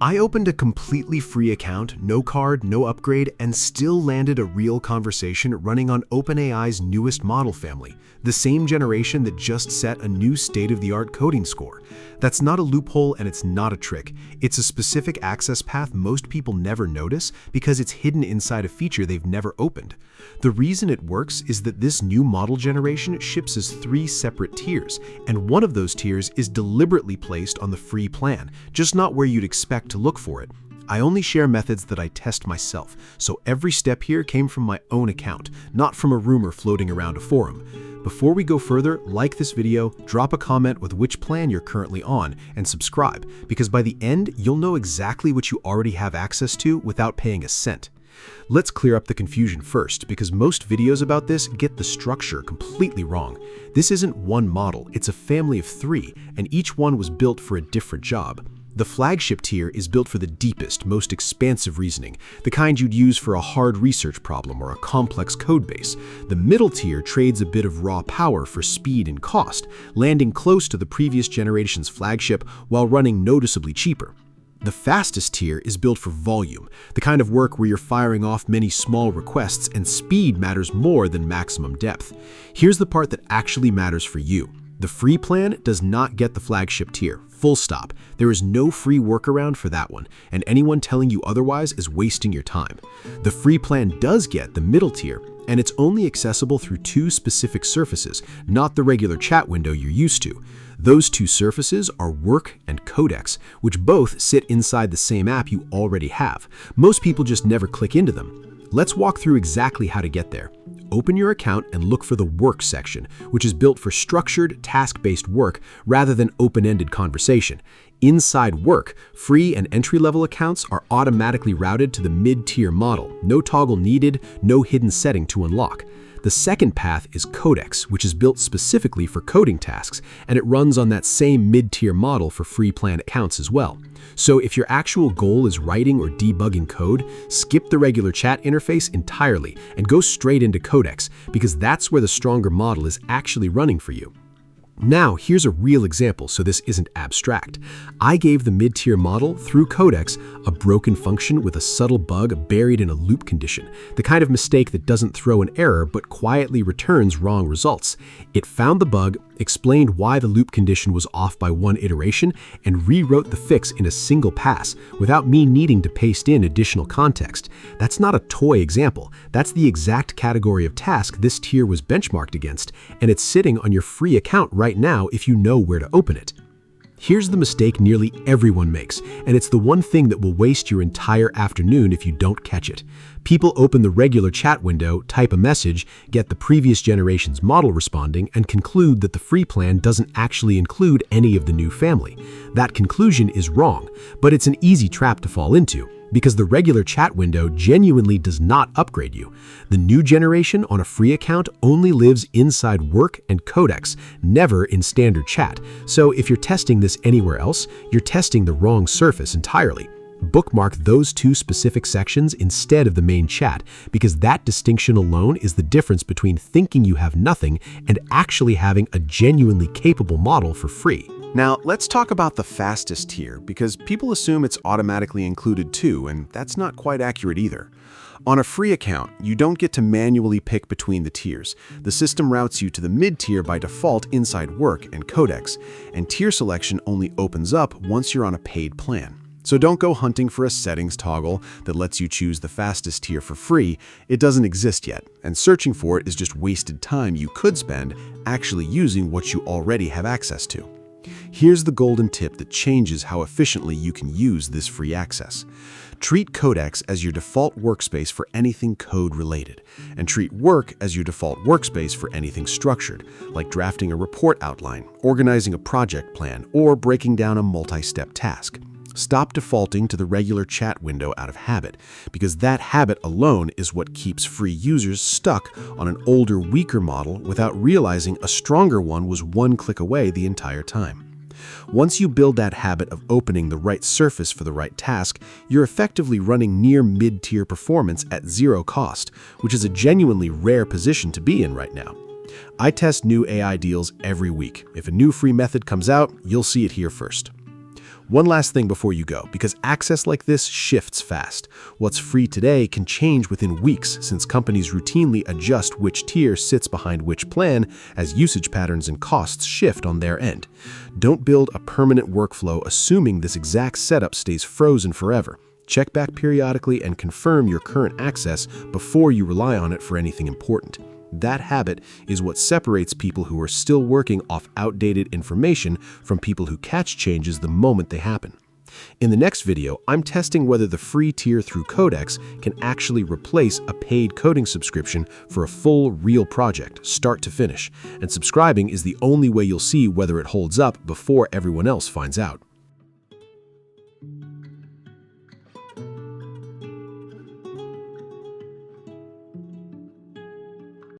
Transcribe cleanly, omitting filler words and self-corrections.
I opened a completely free account, no card, no upgrade, and still landed a real conversation running on OpenAI's newest model family, the same generation that just set a new state-of-the-art coding score. That's not a loophole and it's not a trick. It's a specific access path most people never notice because it's hidden inside a feature they've never opened. The reason it works is that this new model generation ships as 3 separate tiers, and one of those tiers is deliberately placed on the free plan, just not where you'd expect to look for it. I only share methods that I test myself, so every step here came from my own account, not from a rumor floating around a forum. Before we go further, like this video, drop a comment with which plan you're currently on, and subscribe, because by the end, you'll know exactly what you already have access to without paying a cent. Let's clear up the confusion first, because most videos about this get the structure completely wrong. This isn't one model, it's a family of 3, and each one was built for a different job. The flagship tier is built for the deepest, most expansive reasoning, the kind you'd use for a hard research problem or a complex code base. The middle tier trades a bit of raw power for speed and cost, landing close to the previous generation's flagship while running noticeably cheaper. The fastest tier is built for volume, the kind of work where you're firing off many small requests and speed matters more than maximum depth. Here's the part that actually matters for you. The free plan does not get the flagship tier, full stop. There is no free workaround for that one, and anyone telling you otherwise is wasting your time. The free plan does get the middle tier, and it's only accessible through 2 specific surfaces, not the regular chat window you're used to. Those 2 surfaces are Work and Codex, which both sit inside the same app you already have. Most people just never click into them. Let's walk through exactly how to get there. Open your account and look for the Work section, which is built for structured, task-based work rather than open-ended conversation. Inside Work, free and entry-level accounts are automatically routed to the mid-tier model. No toggle needed, no hidden setting to unlock. The second path is Codex, which is built specifically for coding tasks, and it runs on that same mid-tier model for free plan accounts as well. So if your actual goal is writing or debugging code, skip the regular chat interface entirely and go straight into Codex, because that's where the stronger model is actually running for you. Now, here's a real example so this isn't abstract. I gave the mid-tier model, through Codex, a broken function with a subtle bug buried in a loop condition, the kind of mistake that doesn't throw an error but quietly returns wrong results. It found the bug, explained why the loop condition was off by 1 iteration, and rewrote the fix in a single pass, without me needing to paste in additional context. That's not a toy example. That's the exact category of task this tier was benchmarked against, and it's sitting on your free account right now if you know where to open it. Here's the mistake nearly everyone makes, and it's the one thing that will waste your entire afternoon if you don't catch it. People open the regular chat window, type a message, get the previous generation's model responding, and conclude that the free plan doesn't actually include any of the new family. That conclusion is wrong, but it's an easy trap to fall into, because the regular chat window genuinely does not upgrade you. The new generation on a free account only lives inside Work and Codex, never in standard chat. So if you're testing this anywhere else, you're testing the wrong surface entirely. Bookmark those 2 specific sections instead of the main chat, because that distinction alone is the difference between thinking you have nothing and actually having a genuinely capable model for free. Now, let's talk about the fastest tier, because people assume it's automatically included too, and that's not quite accurate either. On a free account, you don't get to manually pick between the tiers. The system routes you to the mid-tier by default inside Work and Codex, and tier selection only opens up once you're on a paid plan. So don't go hunting for a settings toggle that lets you choose the fastest tier for free. It doesn't exist yet, and searching for it is just wasted time you could spend actually using what you already have access to. Here's the golden tip that changes how efficiently you can use this free access. Treat Codex as your default workspace for anything code-related, and treat Work as your default workspace for anything structured, like drafting a report outline, organizing a project plan, or breaking down a multi-step task. Stop defaulting to the regular chat window out of habit, because that habit alone is what keeps free users stuck on an older, weaker model without realizing a stronger one was 1 click away the entire time. Once you build that habit of opening the right surface for the right task, you're effectively running near mid-tier performance at 0 cost, which is a genuinely rare position to be in right now. I test new AI deals every week. If a new free method comes out, you'll see it here first. One last thing before you go, because access like this shifts fast. What's free today can change within weeks since companies routinely adjust which tier sits behind which plan as usage patterns and costs shift on their end. Don't build a permanent workflow assuming this exact setup stays frozen forever. Check back periodically and confirm your current access before you rely on it for anything important. That habit is what separates people who are still working off outdated information from people who catch changes the moment they happen. In the next video, I'm testing whether the free tier through Codex can actually replace a paid coding subscription for a full, real project, start to finish. And subscribing is the only way you'll see whether it holds up before everyone else finds out.